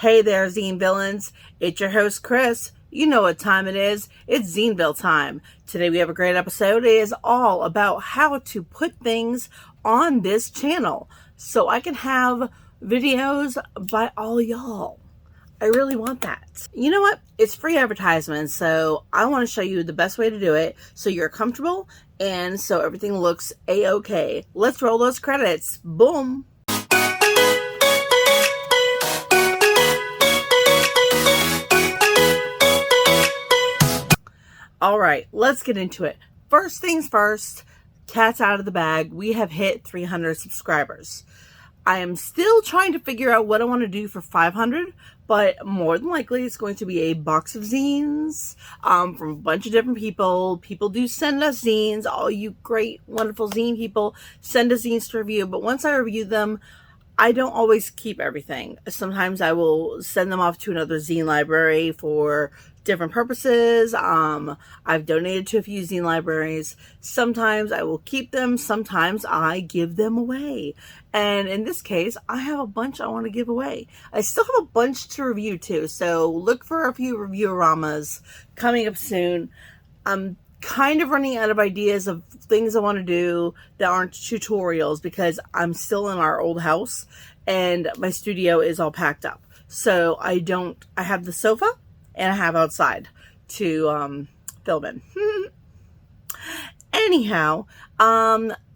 Hey there, zine villains. It's your host, Chris. You know what time it is. It's Zineville time. Today we have a great episode. It is all about how to put things on this channel so I can have videos by all y'all. I really want that. You know what? It's free advertisement, so I want to show you the best way to do it so you're comfortable and so everything looks a-okay. Let's roll those credits. Boom. All right, let's get into it. First things first, cat's out of the bag. We have hit 300 subscribers. I am still trying to figure out what I want to do for 500, but more than likely it's going to be a box of zines from a bunch of different people. People do send us zines. All you great, wonderful zine people send us zines to review, but once I review them, I don't always keep everything. Sometimes I will send them off to another zine library for different purposes. I've donated to a few zine libraries. Sometimes I will keep them. Sometimes I give them away. And in this case, I have a bunch I want to give away. I still have a bunch to review too. So look for a few review-oramas coming up soon. I'm kind of running out of ideas of things I want to do that aren't tutorials because I'm still in our old house and my studio is all packed up. So I have the sofa and I have outside to film in. Anyhow,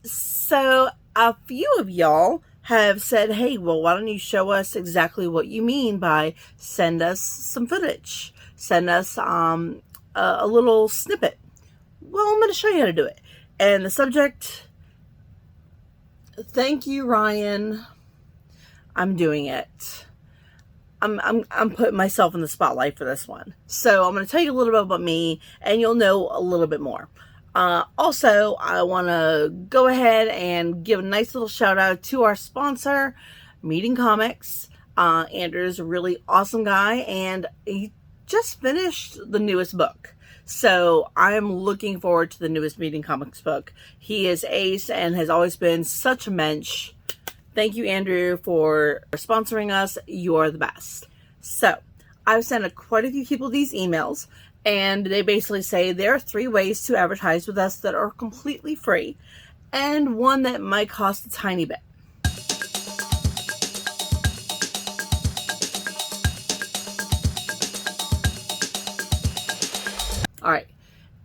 so a few of y'all have said, hey, well, why don't you show us exactly what you mean by send us some footage? Send us a little snippet. Well, I'm going to show you how to do it. And the subject, thank you, Ryan. I'm doing it. I'm putting myself in the spotlight for this one. So I'm going to tell you a little bit about me and you'll know a little bit more. Also, I want to go ahead and give a nice little shout out to our sponsor, Meeting Comics. Andrew's a really awesome guy and he just finished the newest book. So I'm looking forward to the newest Meeting Comics book. He is ace and has always been such a mensch. Thank you, Andrew, for sponsoring us. You are the best. So I've sent quite a few people these emails, and they basically say there are 3 ways to advertise with us that are completely free, and one that might cost a tiny bit. All right,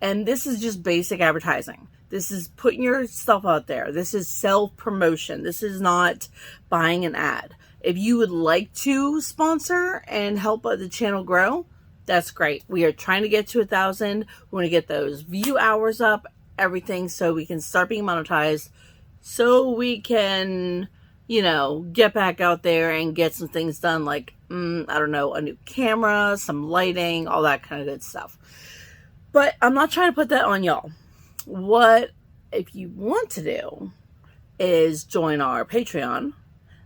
and this is just basic advertising. This is putting yourself out there. This is self-promotion. This is not buying an ad. If you would like to sponsor and help the channel grow, that's great. We are trying to get to 1,000. We want to get those view hours up, everything, so we can start being monetized, so we can, you know, get back out there and get some things done like, I don't know, a new camera, some lighting, all that kind of good stuff. But I'm not trying to put that on y'all. What if you want to do is join our Patreon.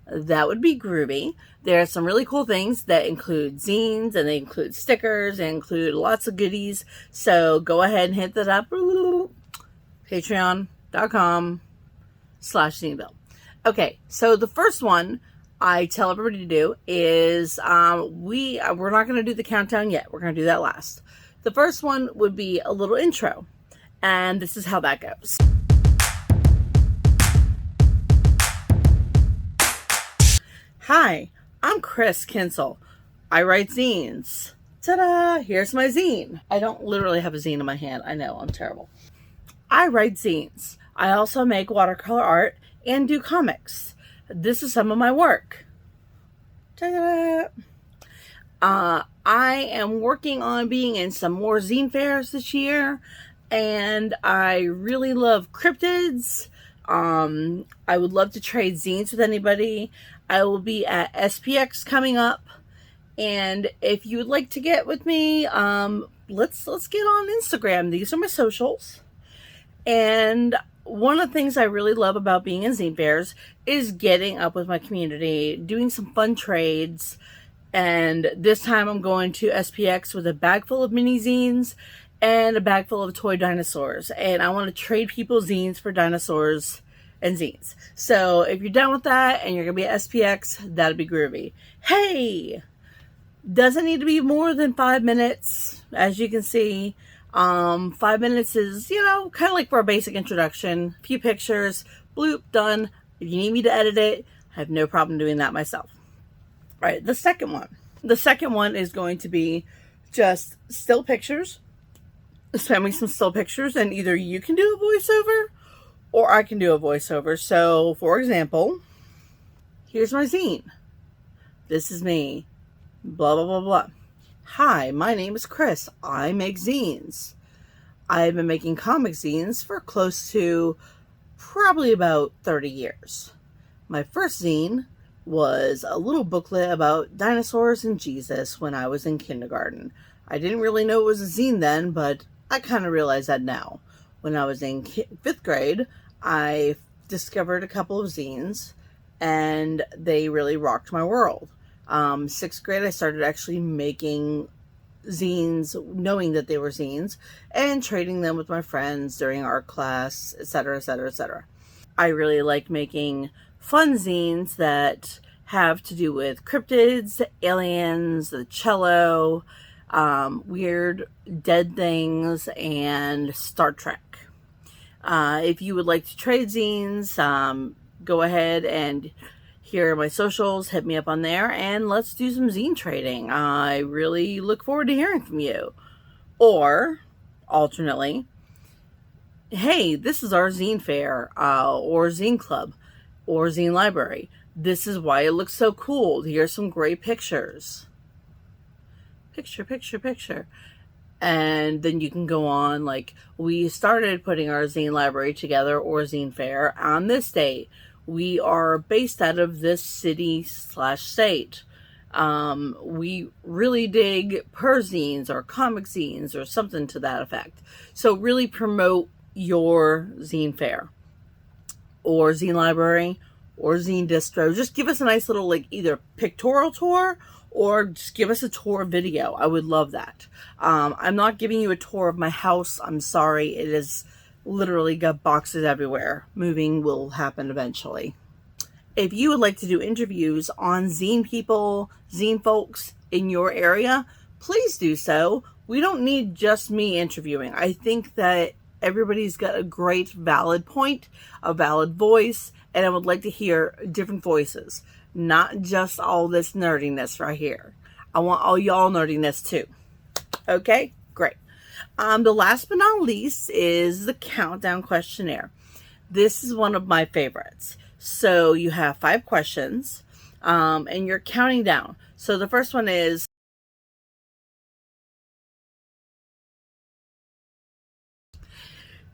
That would be groovy. There are some really cool things that include zines and they include stickers and include lots of goodies. So go ahead and hit that up. Patreon.com/Zineville. Okay, so the first one I tell everybody to do is we're not going to do the countdown yet. We're going to do that last. The first one would be a little intro, and this is how that goes. Hi, I'm Chris Kinsel. I write zines. Ta-da! Here's my zine. I don't literally have a zine in my hand. I know, I'm terrible. I write zines. I also make watercolor art and do comics. This is some of my work. Ta-da! I am working on being in some more zine fairs this year, and I really love cryptids. I would love to trade zines with anybody. I will be at SPX coming up, and if you would like to get with me, let's get on Instagram. These are my socials. And one of the things I really love about being in zine fairs is getting up with my community, doing some fun trades. And this time I'm going to SPX with a bag full of mini zines and a bag full of toy dinosaurs. And I want to trade people zines for dinosaurs and zines. So if you're down with that and you're going to be at SPX, that'd be groovy. Hey, Doesn't need to be more than 5 minutes, as you can see. 5 minutes is, kind of like for a basic introduction. A few pictures, bloop, done. If you need me to edit it, I have no problem doing that myself. All right, the second one. The second one is going to be just still pictures. Send me some still pictures, and either you can do a voiceover or I can do a voiceover. So, for example, here's my zine. This is me. Blah, blah, blah, blah. Hi, my name is Chris. I make zines. I've been making comic zines for close to probably about 30 years. My first zine was a little booklet about dinosaurs and Jesus when I was in kindergarten. I didn't really know it was a zine then, but I kind of realize that now. When I was in 5th grade, I discovered a couple of zines, and they really rocked my world. 6th grade, I started actually making zines, knowing that they were zines, and trading them with my friends during art class, etc., etc., etc. I really like making fun zines that have to do with cryptids, aliens, the cello, weird dead things, and Star Trek. If you would like to trade zines, go ahead and here are my socials. Hit me up on there and let's do some zine trading. I really look forward to hearing from you. Or, alternately, hey, this is our zine fair, or zine club, or zine library. This is why it looks so cool. Here's some great pictures. Picture. And then you can go on, like, we started putting our zine library together, or zine fair, on this date. We are based out of this city/state. We really dig per zines or comic zines or something to that effect. So really promote your zine fair or zine library or zine distro. Just give us a nice little, like, either pictorial tour or just give us a tour video. I would love that. I'm not giving you a tour of my house. I'm sorry. It is literally got boxes everywhere. Moving will happen eventually. If you would like to do interviews on zine people, zine folks in your area, please do so. We don't need just me interviewing. I think that everybody's got a great valid point, a valid voice, and I would like to hear different voices, not just all this nerdiness right here. I want all y'all nerdiness too. Okay, great. The last but not least is the countdown questionnaire. This is one of my favorites. So you have 5 questions, and you're counting down. So the first one is,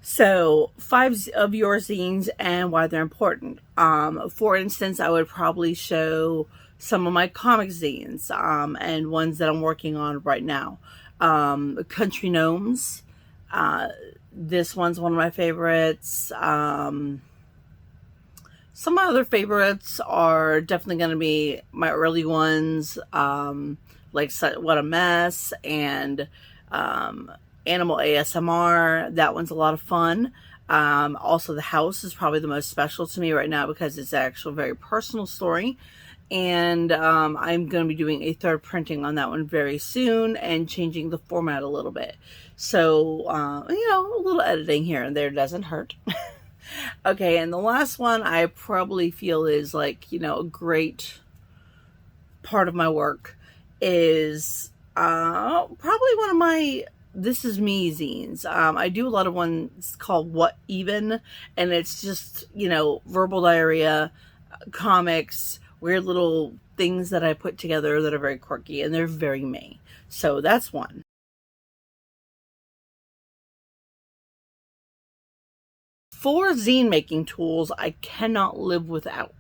so 5 of your zines and why they're important. For instance, I would probably show some of my comic zines, and ones that I'm working on right now. Country Gnomes. This one's one of my favorites. Some other favorites are definitely going to be my early ones, like What a Mess and Animal ASMR. That one's a lot of fun. Also, The House is probably the most special to me right now because it's an actual very personal story. And I'm going to be doing a 3rd printing on that one very soon and changing the format a little bit. So, a little editing here and there doesn't hurt. Okay, and the last one I probably feel is like, a great part of my work is probably one of my This Is Me zines. I do a lot of ones called What Even, and it's just, verbal diarrhea, comics, weird little things that I put together that are very quirky, and they're very me. So that's one. For zine making tools I cannot live without.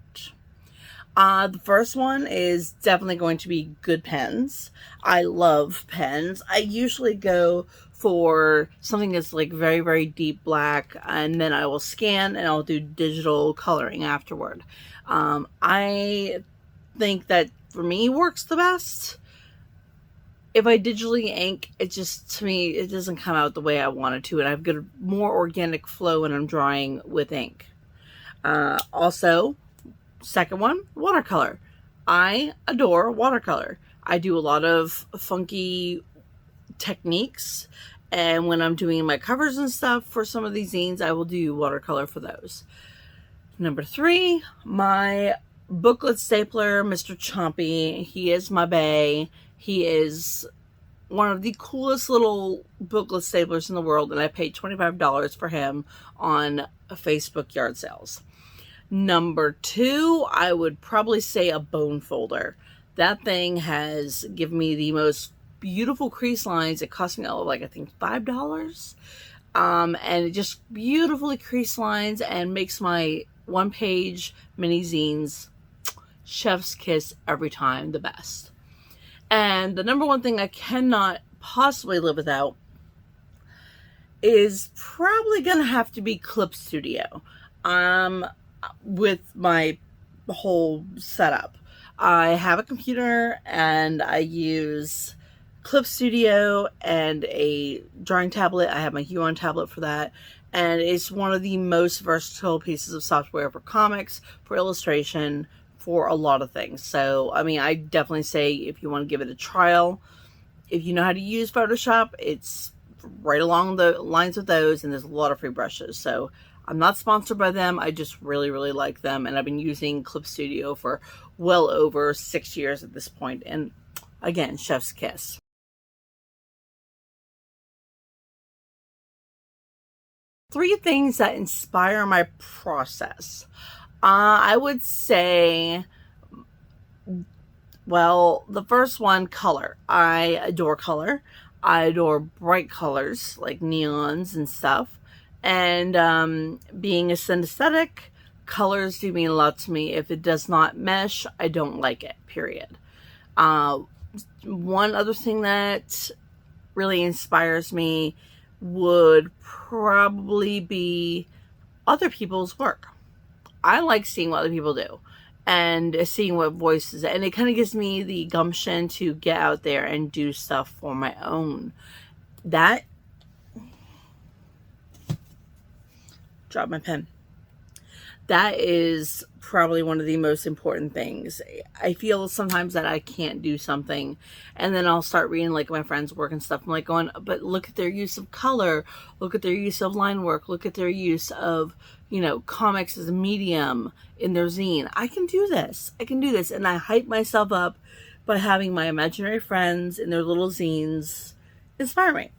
The first one is definitely going to be good pens. I love pens. I usually go for something that's like very, very deep black, and then I will scan and I'll do digital coloring afterward. I think that for me works the best. If I digitally ink, it just, to me, it doesn't come out the way I want it to, and I've got a more organic flow when I'm drawing with ink. Also, second one, watercolor. I adore watercolor. I do a lot of funky techniques, and when I'm doing my covers and stuff for some of these zines, I will do watercolor for those. Number 3, my booklet stapler, Mr. Chompy. He is my bae. He is one of the coolest little booklet staplers in the world, and I paid $25 for him on Facebook yard sales. Number 2, I would probably say a bone folder. That thing has given me the most beautiful crease lines. It cost me, like, I think $5. And it just beautifully crease lines and makes my one-page mini zines chef's kiss every time, the best. And the number one thing I cannot possibly live without is probably gonna have to be Clip Studio. With my whole setup, I have a computer and I use Clip Studio and a drawing tablet. I have my Huron tablet for that, and it's one of the most versatile pieces of software for comics, for illustration, for a lot of things. So I mean, I definitely say if you want to give it a trial, if you know how to use Photoshop, it's right along the lines of those, and there's a lot of free brushes. So I'm not sponsored by them. I just really, really like them, and I've been using Clip Studio for well over 6 years at this point, and again, chef's kiss. Three things that inspire my process. I would say, well, the first one, color. I adore color. I adore bright colors like neons and stuff. And being a synesthetic, colors do mean a lot to me. If it does not mesh, I don't like it, period. One other thing that really inspires me would probably be other people's work. I like seeing what other people do and seeing what voices, and it kind of gives me the gumption to get out there and do stuff for my own. That, drop my pen. That is probably one of the most important things. I feel sometimes that I can't do something, and then I'll start reading like my friends' work and stuff. I'm like going, but look at their use of color, look at their use of line work, look at their use of, comics as a medium in their zine. I can do this. I can do this. And I hype myself up by having my imaginary friends in their little zines inspire me.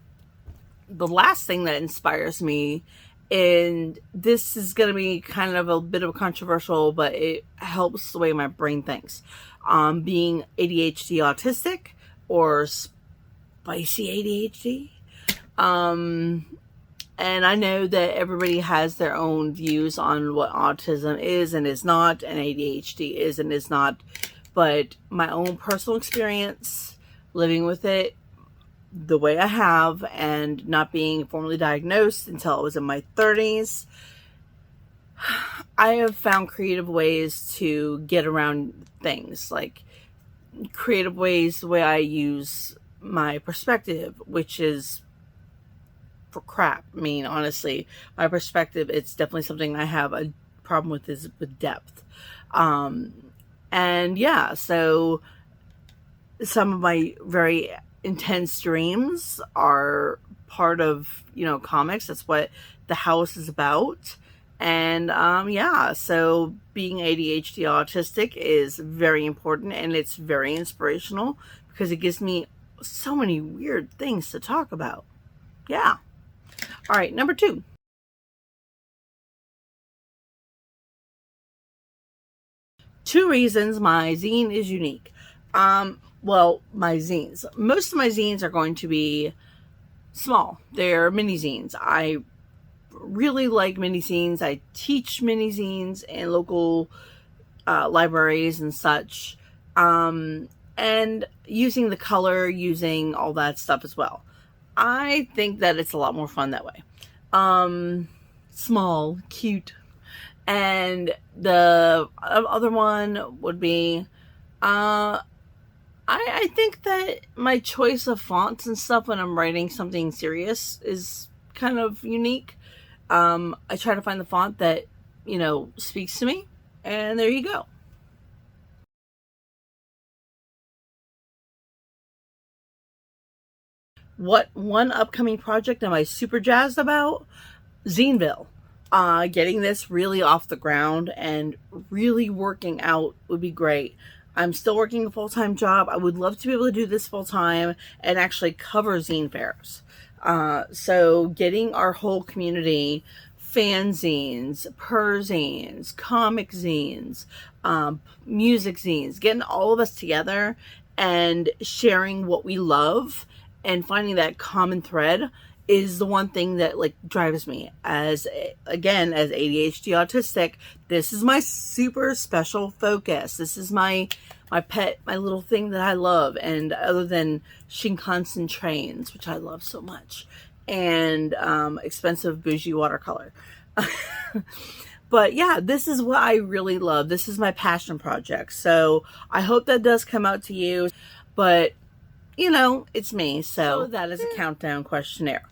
The last thing that inspires me, and this is going to be kind of a bit of a controversial, but it helps the way my brain thinks. Being ADHD autistic or spicy ADHD. And I know that everybody has their own views on what autism is and is not, and ADHD is and is not. But my own personal experience living with it the way I have, and not being formally diagnosed until I was in my 30s, I have found creative ways to get around things, like creative ways, the way I use my perspective, which is for crap. I mean, honestly, my perspective, it's definitely something I have a problem with, is with depth. And yeah, so some of my very intense dreams are part of, comics. That's what the house is about. And yeah, so being ADHD autistic is very important, and it's very inspirational because it gives me so many weird things to talk about. Yeah. All right, number 2. Two reasons my zine is unique. Well, my zines. Most of my zines are going to be small. They're mini zines. I really like mini zines. I teach mini zines in local libraries and such. And using the color, using all that stuff as well. I think that it's a lot more fun that way. Small, cute. And the other one would be, I think that my choice of fonts and stuff when I'm writing something serious is kind of unique. I try to find the font that, speaks to me, and there you go. What one upcoming project am I super jazzed about? Zineville. Getting this really off the ground and really working out would be great. I'm still working a full-time job. I would love to be able to do this full-time and actually cover zine fairs. So getting our whole community, fanzines, perzines, comic zines, music zines, getting all of us together and sharing what we love and finding that common thread is the one thing that like drives me. As again, as ADHD autistic, this is my super special focus. This is my pet, my little thing that I love. And other than Shinkansen trains, which I love so much, and expensive bougie watercolor. But yeah, this is what I really love. This is my passion project. So I hope that does come out to you. But you know, it's me. So that is a countdown questionnaire.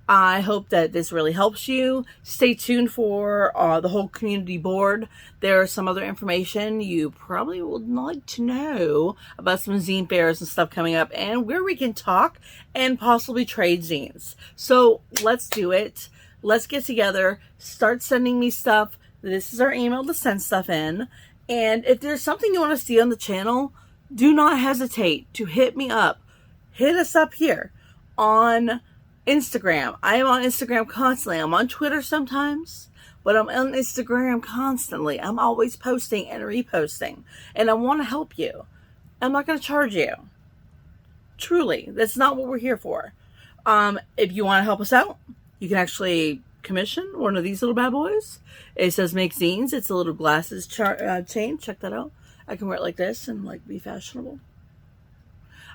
I hope that this really helps you. Stay tuned for the whole community board. There is some other information you probably would like to know about some zine fairs and stuff coming up and where we can talk and possibly trade zines. So let's do it. Let's get together. Start sending me stuff. This is our email to send stuff in. And if there's something you want to see on the channel, do not hesitate to hit me up. Hit us up here on Instagram. I am on Instagram constantly. I'm on Twitter sometimes, but I'm on Instagram constantly. I'm always posting and reposting, and I want to help you. I'm not going to charge you. Truly, that's not what we're here for. If you want to help us out, you can actually commission one of these little bad boys. It says make zines. It's a little glasses chain. Check that out. I can wear it like this and like be fashionable.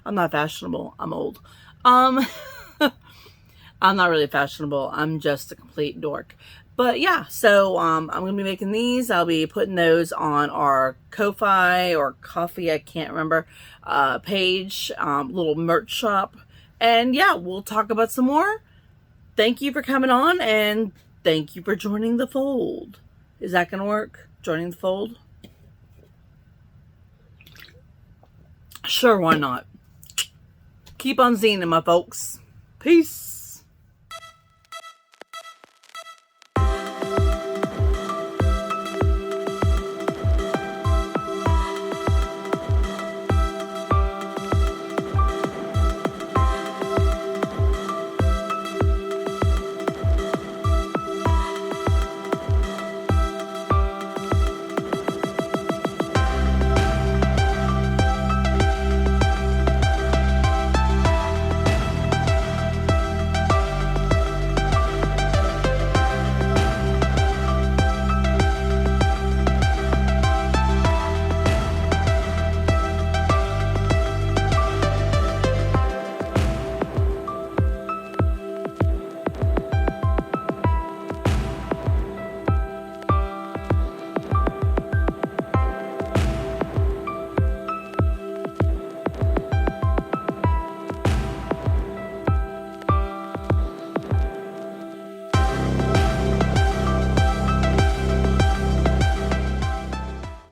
I'm not fashionable. I'm old. I'm not really fashionable. I'm just a complete dork. But yeah, so I'm going to be making these. I'll be putting those on our Ko-Fi or Coffee, I can't remember, page, little merch shop. And yeah, we'll talk about some more. Thank you for coming on, and thank you for joining the fold. Is that going to work? Joining the fold? Sure, why not? Keep on zining, my folks. Peace.